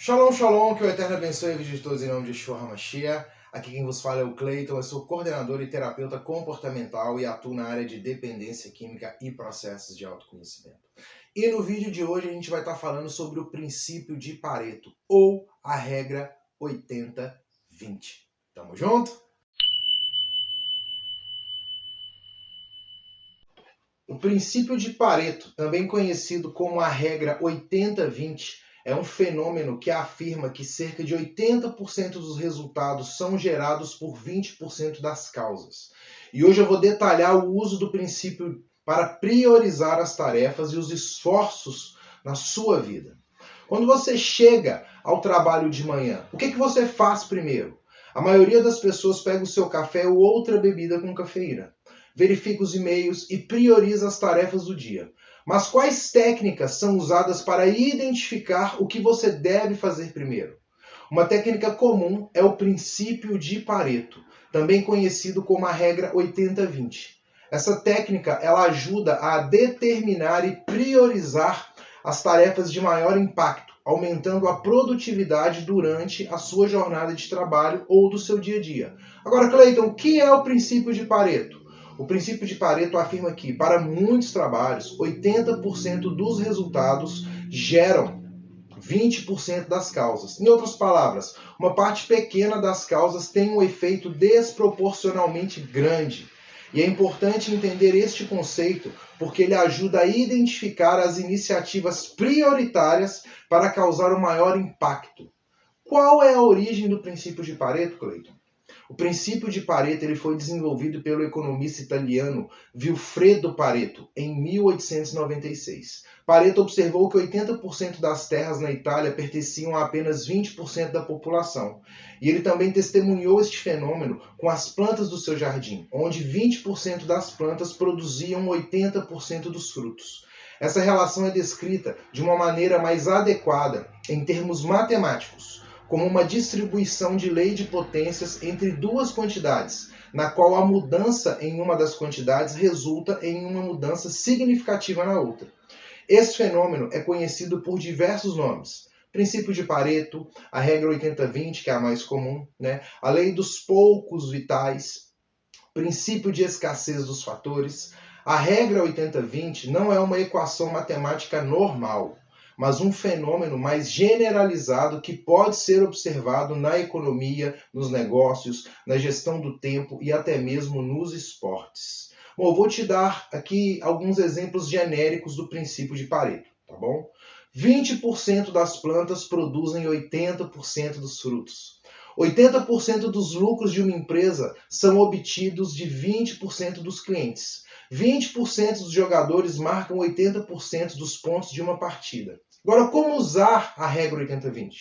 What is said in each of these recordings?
Shalom, shalom, que o Eterno abençoe a vida de todos em nome de Yeshua HaMashiach. Aqui quem vos fala é o Cleiton, eu sou coordenador e terapeuta comportamental e atuo na área de dependência química e processos de autoconhecimento. E no vídeo de hoje a gente vai estar falando sobre o princípio de Pareto, ou a regra 80-20. Tamo junto? O princípio de Pareto, também conhecido como a regra 80-20, é um fenômeno que afirma que cerca de 80% dos resultados são gerados por 20% das causas. E hoje eu vou detalhar o uso do princípio para priorizar as tarefas e os esforços na sua vida. Quando você chega ao trabalho de manhã, o que você faz primeiro? A maioria das pessoas pega o seu café ou outra bebida com cafeína, verifica os e-mails e prioriza as tarefas do dia. Mas quais técnicas são usadas para identificar o que você deve fazer primeiro? Uma técnica comum é o princípio de Pareto, também conhecido como a regra 80-20. Essa técnica ela ajuda a determinar e priorizar as tarefas de maior impacto, aumentando a produtividade durante a sua jornada de trabalho ou do seu dia a dia. Agora, Cleiton, o que é o princípio de Pareto? O princípio de Pareto afirma que, para muitos trabalhos, 80% dos resultados geram 20% das causas. Em outras palavras, uma parte pequena das causas tem um efeito desproporcionalmente grande. E é importante entender este conceito porque ele ajuda a identificar as iniciativas prioritárias para causar o maior impacto. Qual é a origem do princípio de Pareto, Cleiton? O princípio de Pareto ele foi desenvolvido pelo economista italiano Vilfredo Pareto em 1896. Pareto observou que 80% das terras na Itália pertenciam a apenas 20% da população. E ele também testemunhou este fenômeno com as plantas do seu jardim, onde 20% das plantas produziam 80% dos frutos. Essa relação é descrita de uma maneira mais adequada em termos matemáticos, como uma distribuição de lei de potências entre duas quantidades, na qual a mudança em uma das quantidades resulta em uma mudança significativa na outra. Esse fenômeno é conhecido por diversos nomes. Princípio de Pareto, a regra 80-20, que é a mais comum, a lei dos poucos vitais, princípio de escassez dos fatores. A regra 80-20 não é uma equação matemática normal, mas um fenômeno mais generalizado que pode ser observado na economia, nos negócios, na gestão do tempo e até mesmo nos esportes. Bom, eu vou te dar aqui alguns exemplos genéricos do princípio de Pareto, tá bom? 20% das plantas produzem 80% dos frutos. 80% dos lucros de uma empresa são obtidos de 20% dos clientes. 20% dos jogadores marcam 80% dos pontos de uma partida. Agora, como usar a regra 80-20?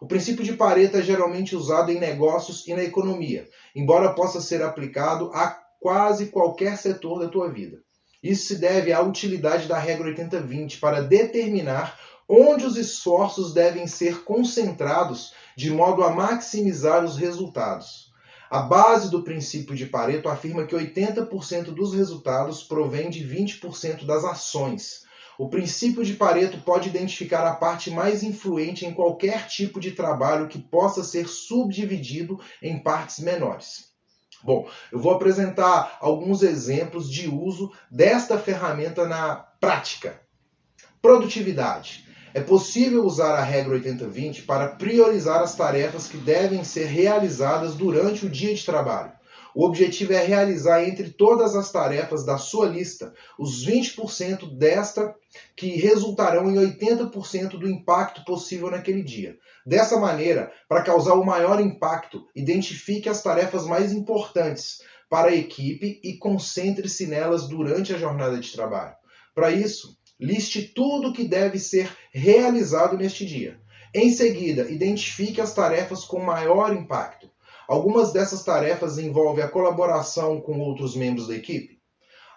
O princípio de Pareto é geralmente usado em negócios e na economia, embora possa ser aplicado a quase qualquer setor da tua vida. Isso se deve à utilidade da regra 80-20 para determinar onde os esforços devem ser concentrados de modo a maximizar os resultados. A base do princípio de Pareto afirma que 80% dos resultados provém de 20% das ações. O princípio de Pareto pode identificar a parte mais influente em qualquer tipo de trabalho que possa ser subdividido em partes menores. Bom, eu vou apresentar alguns exemplos de uso desta ferramenta na prática. Produtividade. É possível usar a regra 80-20 para priorizar as tarefas que devem ser realizadas durante o dia de trabalho. O objetivo é realizar entre todas as tarefas da sua lista os 20% desta que resultarão em 80% do impacto possível naquele dia. Dessa maneira, para causar o maior impacto, identifique as tarefas mais importantes para a equipe e concentre-se nelas durante a jornada de trabalho. Para isso, liste tudo o que deve ser realizado neste dia. Em seguida, identifique as tarefas com maior impacto. Algumas dessas tarefas envolvem a colaboração com outros membros da equipe.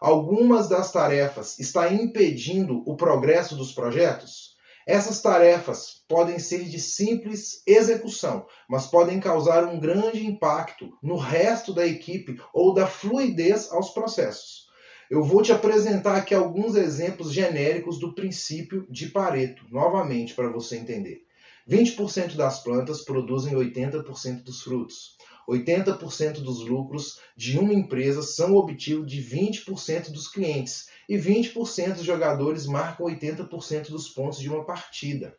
Algumas das tarefas estão impedindo o progresso dos projetos. Essas tarefas podem ser de simples execução, mas podem causar um grande impacto no resto da equipe ou da fluidez aos processos. Eu vou te apresentar aqui alguns exemplos genéricos do princípio de Pareto, novamente para você entender. 20% das plantas produzem 80% dos frutos. 80% dos lucros de uma empresa são obtidos de 20% dos clientes. E 20% dos jogadores marcam 80% dos pontos de uma partida.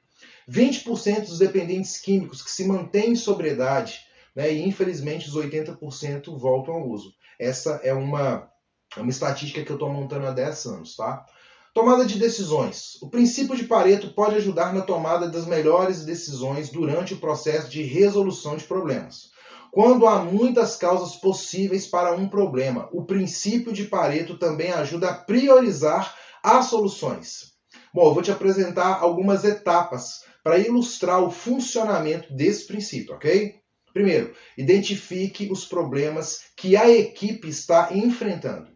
20% dos dependentes químicos que se mantêm em sobriedade, né, e infelizmente os 80% voltam ao uso. Essa é uma estatística que eu estou montando há 10 anos. Tá? Tomada de decisões. O princípio de Pareto pode ajudar na tomada das melhores decisões durante o processo de resolução de problemas. Quando há muitas causas possíveis para um problema, o princípio de Pareto também ajuda a priorizar as soluções. Bom, eu vou te apresentar algumas etapas para ilustrar o funcionamento desse princípio, ok? Primeiro, identifique os problemas que a equipe está enfrentando.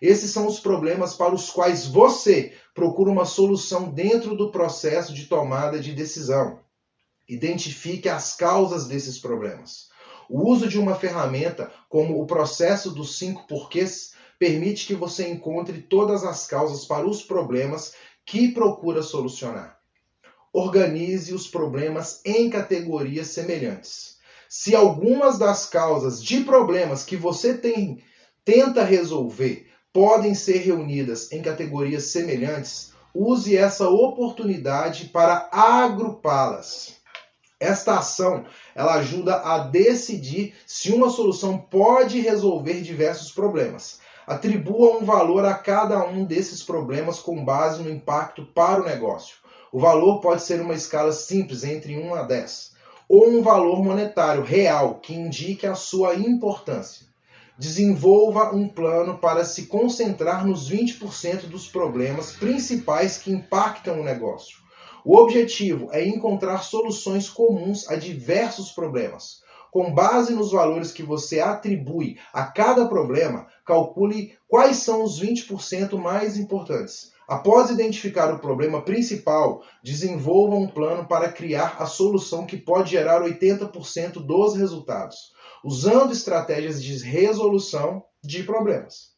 Esses são os problemas para os quais você procura uma solução dentro do processo de tomada de decisão. Identifique as causas desses problemas. O uso de uma ferramenta como o processo dos 5 porquês permite que você encontre todas as causas para os problemas que procura solucionar. Organize os problemas em categorias semelhantes. Se algumas das causas de problemas que você tenta resolver podem ser reunidas em categorias semelhantes, use essa oportunidade para agrupá-las. Esta ação ela ajuda a decidir se uma solução pode resolver diversos problemas. Atribua um valor a cada um desses problemas com base no impacto para o negócio. O valor pode ser uma escala simples entre 1 a 10, ou um valor monetário real que indique a sua importância. Desenvolva um plano para se concentrar nos 20% dos problemas principais que impactam o negócio. O objetivo é encontrar soluções comuns a diversos problemas. Com base nos valores que você atribui a cada problema, calcule quais são os 20% mais importantes. Após identificar o problema principal, desenvolva um plano para criar a solução que pode gerar 80% dos resultados, usando estratégias de resolução de problemas.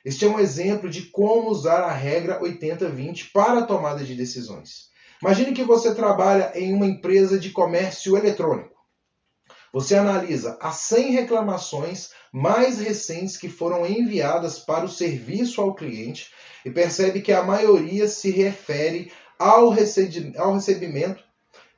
Este é um exemplo de como usar a regra 80-20 para a tomada de decisões. Imagine que você trabalha em uma empresa de comércio eletrônico. Você analisa as 100 reclamações mais recentes que foram enviadas para o serviço ao cliente e percebe que a maioria se refere ao recebimento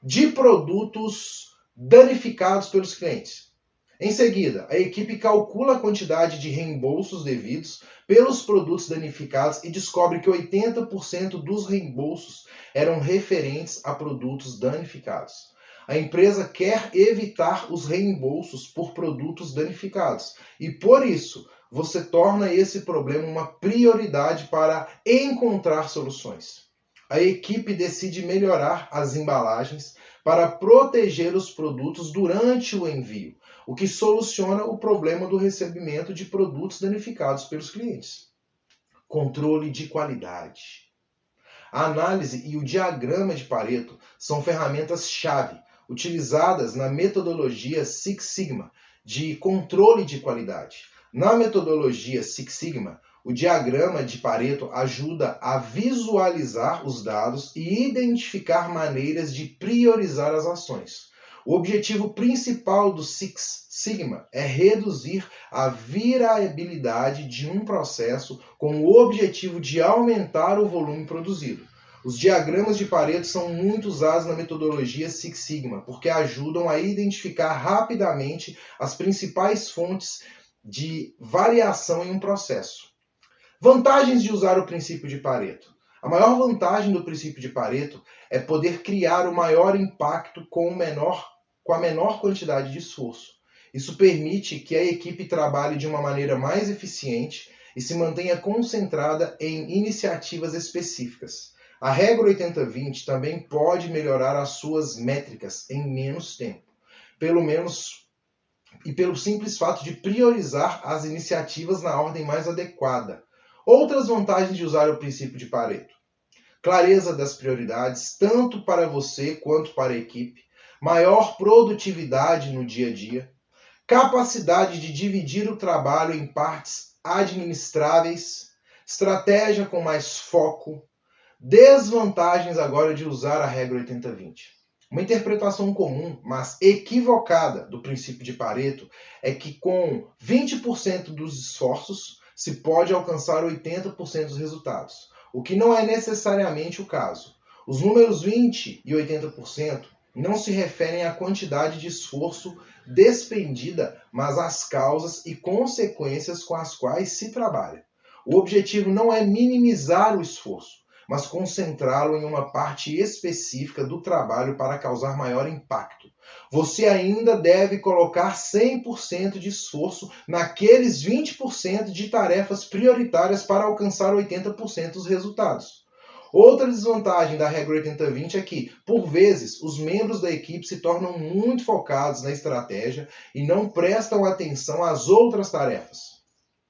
de produtos danificados pelos clientes. Em seguida, a equipe calcula a quantidade de reembolsos devidos pelos produtos danificados e descobre que 80% dos reembolsos eram referentes a produtos danificados. A empresa quer evitar os reembolsos por produtos danificados e, por isso, você torna esse problema uma prioridade para encontrar soluções. A equipe decide melhorar as embalagens para proteger os produtos durante o envio, o que soluciona o problema do recebimento de produtos danificados pelos clientes. Controle de qualidade. A análise e o diagrama de Pareto são ferramentas-chave utilizadas na metodologia Six Sigma de controle de qualidade. Na metodologia Six Sigma, o diagrama de Pareto ajuda a visualizar os dados e identificar maneiras de priorizar as ações. O objetivo principal do Six Sigma é reduzir a variabilidade de um processo com o objetivo de aumentar o volume produzido. Os diagramas de Pareto são muito usados na metodologia Six Sigma, porque ajudam a identificar rapidamente as principais fontes de variação em um processo. Vantagens de usar o princípio de Pareto. A maior vantagem do princípio de Pareto é poder criar o maior impacto com a menor quantidade de esforço. Isso permite que a equipe trabalhe de uma maneira mais eficiente e se mantenha concentrada em iniciativas específicas. A regra 80-20 também pode melhorar as suas métricas em menos tempo, pelo simples fato de priorizar as iniciativas na ordem mais adequada. Outras vantagens de usar o princípio de Pareto. Clareza das prioridades, tanto para você quanto para a equipe. Maior produtividade no dia a dia. Capacidade de dividir o trabalho em partes administráveis. Estratégia com mais foco. Desvantagens agora de usar a regra 80-20. Uma interpretação comum, mas equivocada do princípio de Pareto é que com 20% dos esforços se pode alcançar 80% dos resultados, o que não é necessariamente o caso. Os números 20 e 80% não se referem à quantidade de esforço despendida, mas às causas e consequências com as quais se trabalha. O objetivo não é minimizar o esforço, mas concentrá-lo em uma parte específica do trabalho para causar maior impacto. Você ainda deve colocar 100% de esforço naqueles 20% de tarefas prioritárias para alcançar 80% dos resultados. Outra desvantagem da regra 80-20 é que, por vezes, os membros da equipe se tornam muito focados na estratégia e não prestam atenção às outras tarefas.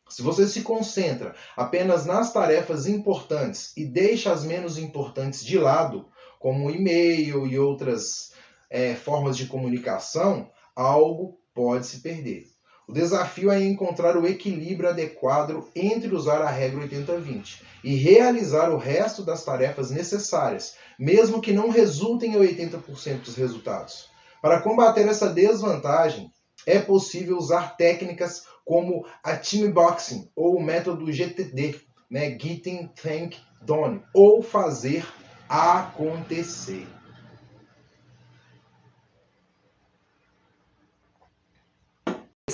Se você se concentra apenas nas tarefas importantes e deixa as menos importantes de lado, como o e-mail e outras formas de comunicação, algo pode se perder. O desafio é encontrar o equilíbrio adequado entre usar a regra 80-20 e realizar o resto das tarefas necessárias, mesmo que não resultem em 80% dos resultados. Para combater essa desvantagem, é possível usar técnicas como a Team Boxing ou o método GTD, Getting Things Done, ou fazer acontecer.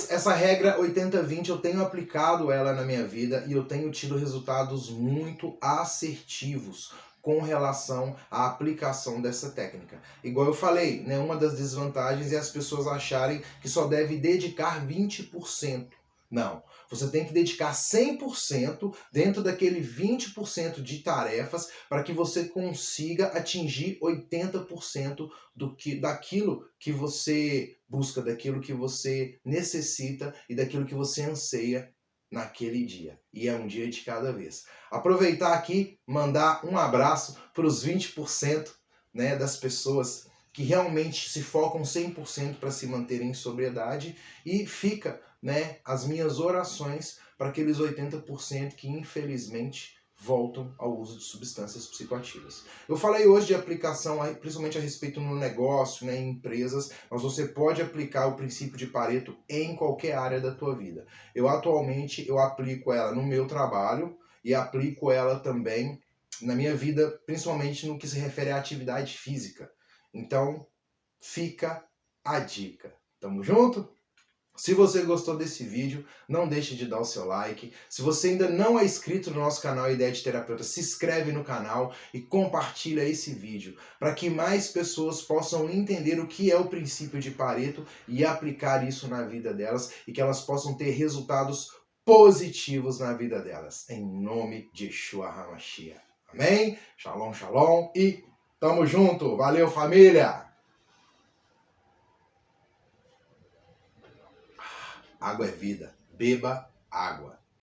Essa regra 80-20 eu tenho aplicado ela na minha vida e eu tenho tido resultados muito assertivos com relação à aplicação dessa técnica. Igual eu falei, uma das desvantagens é as pessoas acharem que só deve dedicar 20%. Não, você tem que dedicar 100% dentro daquele 20% de tarefas para que você consiga atingir 80% daquilo que você busca, daquilo que você necessita e daquilo que você anseia naquele dia. E é um dia de cada vez. Aproveitar aqui, mandar um abraço para os 20% das pessoas que realmente se focam 100% para se manterem em sobriedade, e fica as minhas orações para aqueles 80% que infelizmente voltam ao uso de substâncias psicoativas. Eu falei hoje de aplicação, principalmente a respeito no negócio, em empresas, mas você pode aplicar o princípio de Pareto em qualquer área da tua vida. Atualmente eu aplico ela no meu trabalho e aplico ela também na minha vida, principalmente no que se refere à atividade física. Então, fica a dica. Tamo junto? Se você gostou desse vídeo, não deixe de dar o seu like. Se você ainda não é inscrito no nosso canal Ideia de Terapeuta, se inscreve no canal e compartilha esse vídeo para que mais pessoas possam entender o que é o princípio de Pareto e aplicar isso na vida delas e que elas possam ter resultados positivos na vida delas. Em nome de Yeshua HaMashiach. Amém? Shalom, shalom e tamo junto. Valeu, família! Água é vida. Beba água.